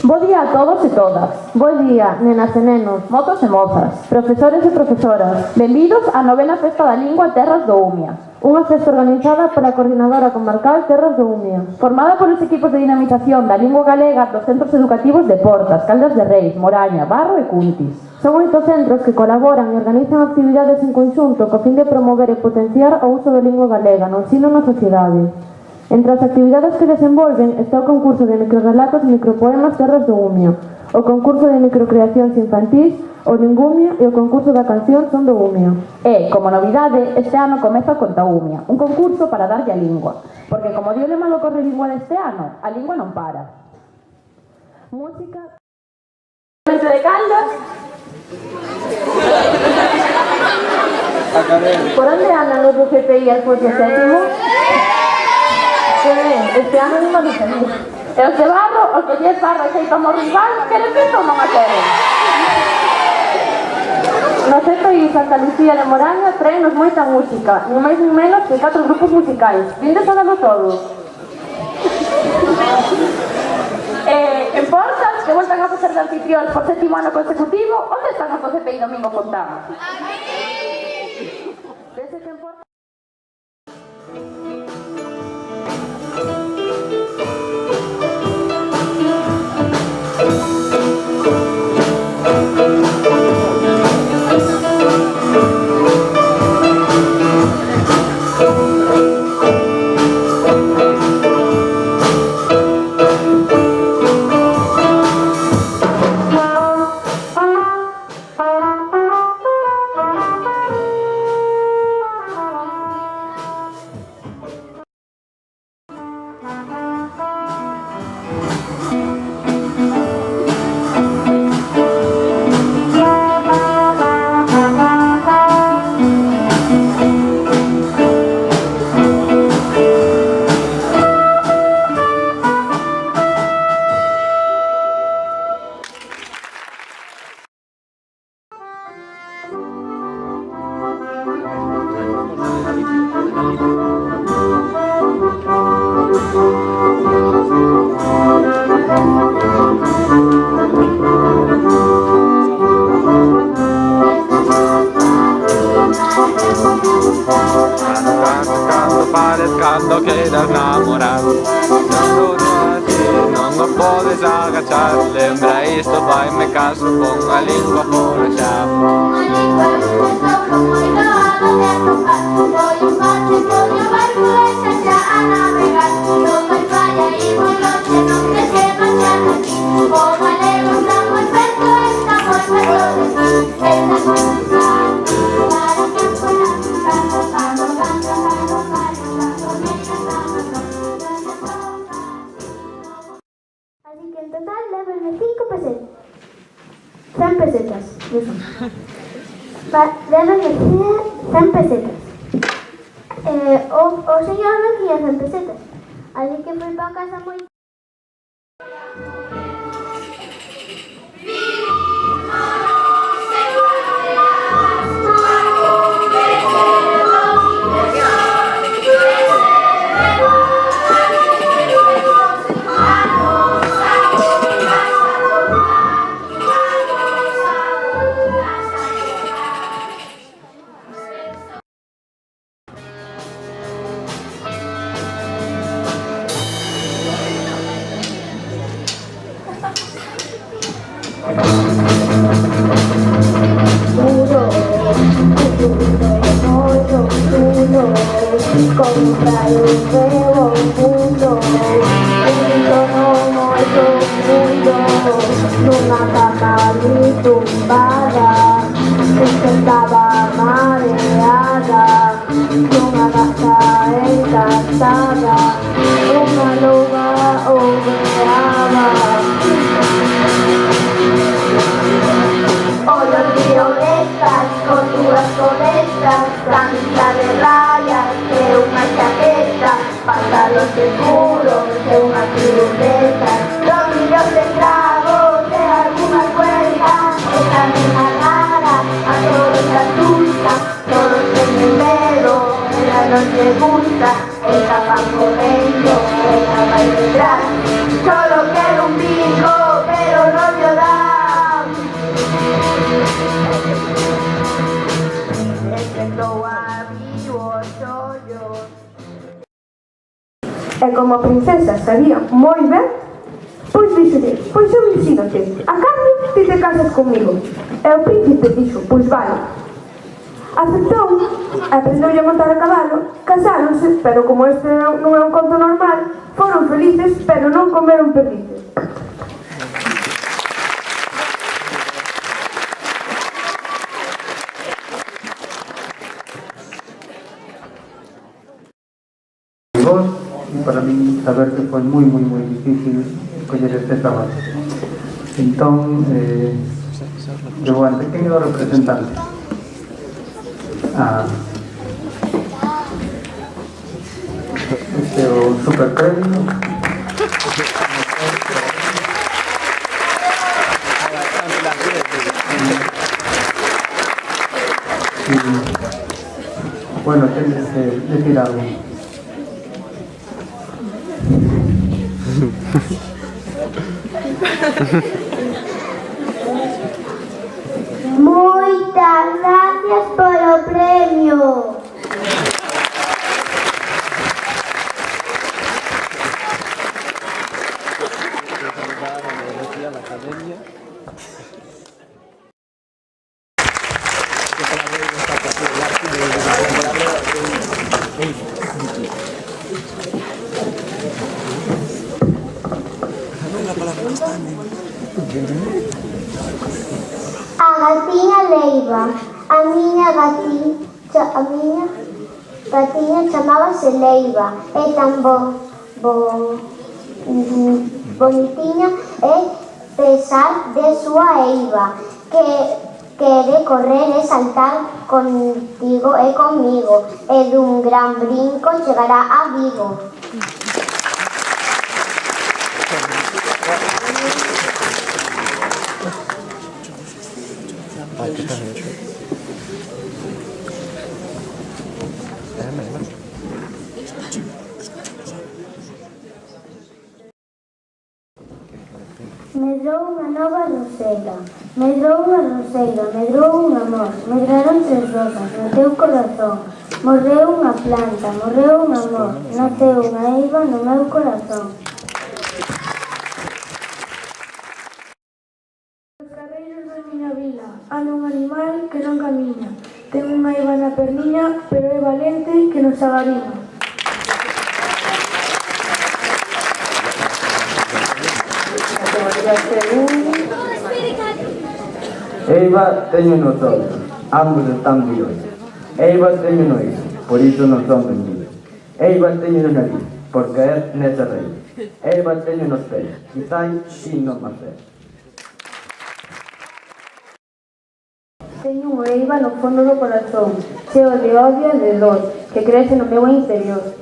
Bo día a todos e todas. Bo día, nenas e nenos, mozos e mozas, profesores e profesoras. Benvidos á novena Festa da Lingua Terras do Umia, unha festa organizada pola Coordinadora Comarcal Terras do Umia, formada polos equipos de dinamización da lingua galega dos centros educativos de Portas, Caldas de Reis, Moraña, Barro e Cuntis. Son 8 centros que colaboran e organizan actividades en conxunto co fin de promover e potenciar o uso da lingua galega no ensino na sociedade. Entre as actividades que desenvolven está o concurso de microrelatos e micropoemas Terras do Umia, o concurso de microcreacións infantís, o Lingumia e o concurso da canción Son do Umia. E, como novidade, este ano comeza o Conta Umia, un concurso para darlle a lingua, porque como dio o lema do Corre Lingua deste ano, a lingua non para. Música... de Caldas. Por onde andan os do CPI alfos de sétimo? Este ano non me dicen. E os de Barro, os que lles Barro e xeito mo rival, queren ver ou non a queren? No CPI Santa Lucía de Moraña traenos moita música, nin máis nin menos que 4 grupos musicais. Vindes a dalo todo. En Portas, que voltan a facer de anfitrións por 7º ano consecutivo, onde están os do CPI Domingo Fontán? Desde que en Portas... Cando queiras namorar, cando non o podes agachar. Lembra isto, vai me caso con a lingua fora xa. A lingua é un tesoro moi doado de atopar. Foi un bote con o barco e xa xa a navegar. Non vai falla e moi longe, non te que marchar aquí. O galego está moi perto, está moi perto de ti. Está moi perto, para que fuera tu casa, cando canta, cando canta. Así que en total lévenme 5 pesetas. 100 pesetas. Lévenme 100 pesetas. O señor non quería 100 pesetas. Así que foi para casa moi... Comprar un nuevo mundo, no moito mundo, nunha cama ali tumbada, estaba mareada, nunha gata encantada, unha loba ouveaba. Ollo tío estas, con túas coletas, camisa de rayas e unha chaqueta, pantalón seguros e unha cruzeta, rodillos de clavos e algunha cuerda, esta nena rara a todos asusta, todo como a princesa sabía moi ben, pois díxolle, pois eu ensínote, a cambio ti te casas comigo. E o príncipe dixo, pois vale. Aceptou, aprendeulle a montar a cabalo, casáronse, pero como este non é un conto normal, foron felices, pero non comeron perdices. Y para mí saber que foi moi difícil escoller este traballo. Entón, eu antes quen é o representante? Este é o super premio. Bueno, tienes que decir algo. Moitas gracias polo premio. A gatiña Leiva. A miña gatiña chamábase Leiva. É tan bonitiña e pesar de súa eiva que quere correr e saltar contigo e comigo e dun gran brinco chegará a Vigo. Medrou unha nova rosela, medrou unha roseira, medrou un amor, medraron 3 rosas no teu corazón, morreu unha planta, morreu un amor, naceu unha eiva no meu corazón. Os carreiros da miña vila, anda un animal que non camiña, ten unha eiva na perniña, pero é valente que nos agarima. Eiva teño nos ollos, ambos están vivos. Eiva teño no iso, por iso non son vendidos. Eiva teño no nariz, por caer nesa raíz. Eiva teño nos pés, quizás sin nos macer. Teño unha eiva no fondo do corazón, cheo de odio e de dor, que crece no meu interior.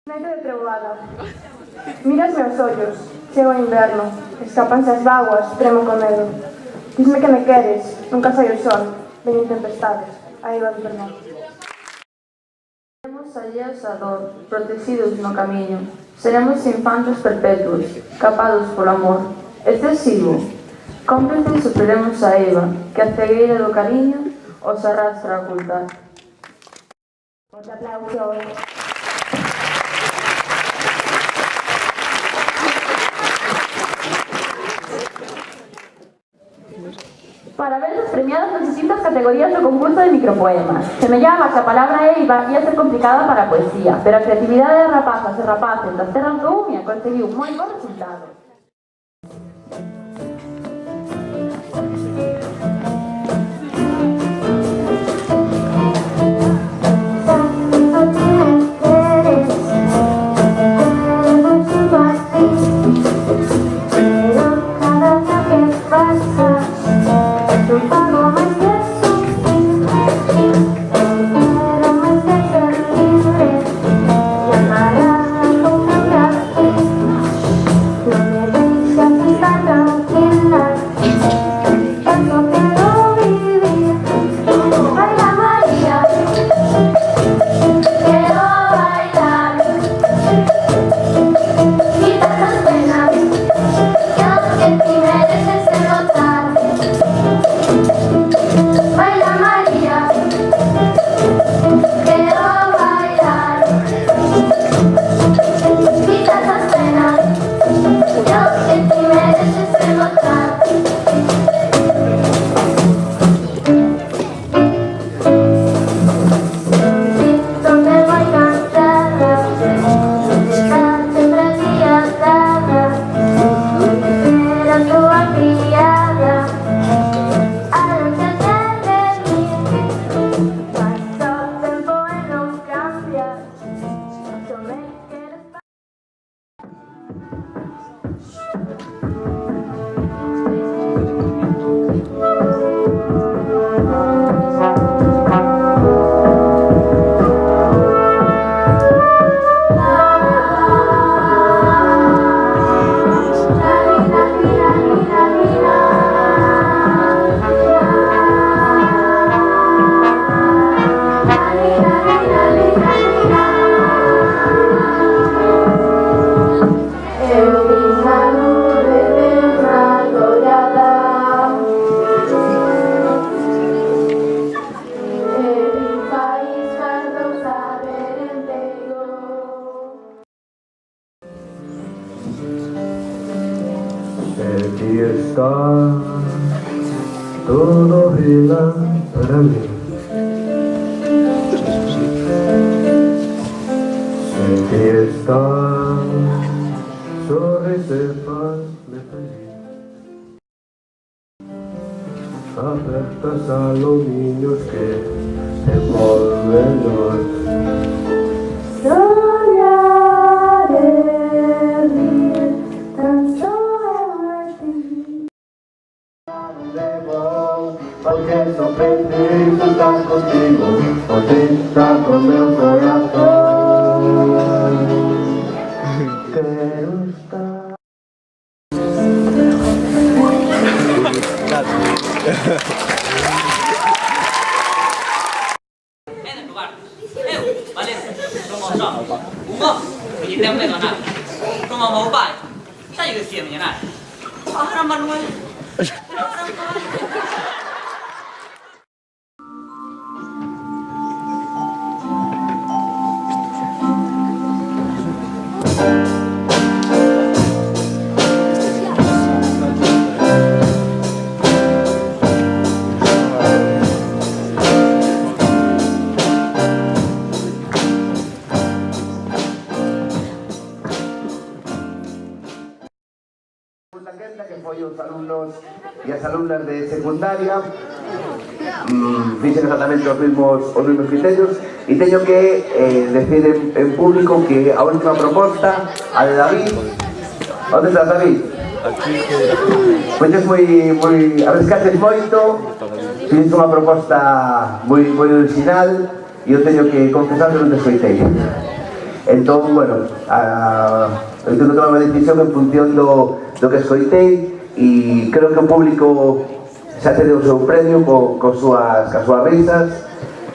Neto de treboada. Miras meus ollos, chego a inverno, escapanse as vaguas, tremo con medo. Disme que me queres, nunca sai o sol, veñen tempestades, a eiva do perdón. Seremos alleos a dor, protegidos no camiño. Seremos infantes perpetuos, capados polo amor. Excesivo. Cómplices superemos a eiva, que a cegueira do cariño os arrastra a ocultar. Outro aplauso. Para ver los premiados en distintas categorías do concurso de micropoemas. Semellaba que a palabra eiva ia ser complicada para a poesía, pero a creatividade das rapazas e rapaces das terras do Umia conseguiu moi bons resultados. No me Aquí está todo gira para mí. Aquí está sorriso e paz de feliz. Apertas aluminios que envolven nos. Soñaré rir tan solo a ti. Porque sou feliz estar contigo, você está com meu coração. Quero estar. En lugar, eu, Valencia, como só, porque tem que ganar. Como mau pai, xa lle decía miña nai. Ahora Manuel. Que foi os alumnos e as alumnas de secundaria fixen exactamente os mesmos criterios e teño que decir en público que a última proposta, a de David. Onde estás, David? Pois é moi arriscates moito, fixen unha proposta moi original e eu teño que confesar que non te escoitei. Entón, bueno, eu tengo que tomar unha decisión en función do que escoitei e creo que o público xa te deu o seu premio coas súas risas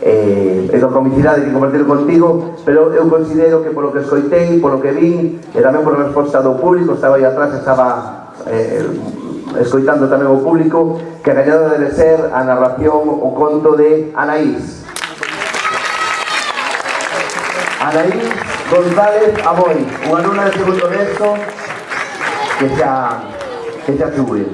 e con comicidade que compartir contigo, pero eu considero que polo que escoitei, polo que vin e tamén por resposta do público, estaba aí atrás, estaba escoitando tamén o público, que a gañadora debe ser a narración, o conto de Anaís González Aboy, unha alumna de segundo de ESO que xa sube.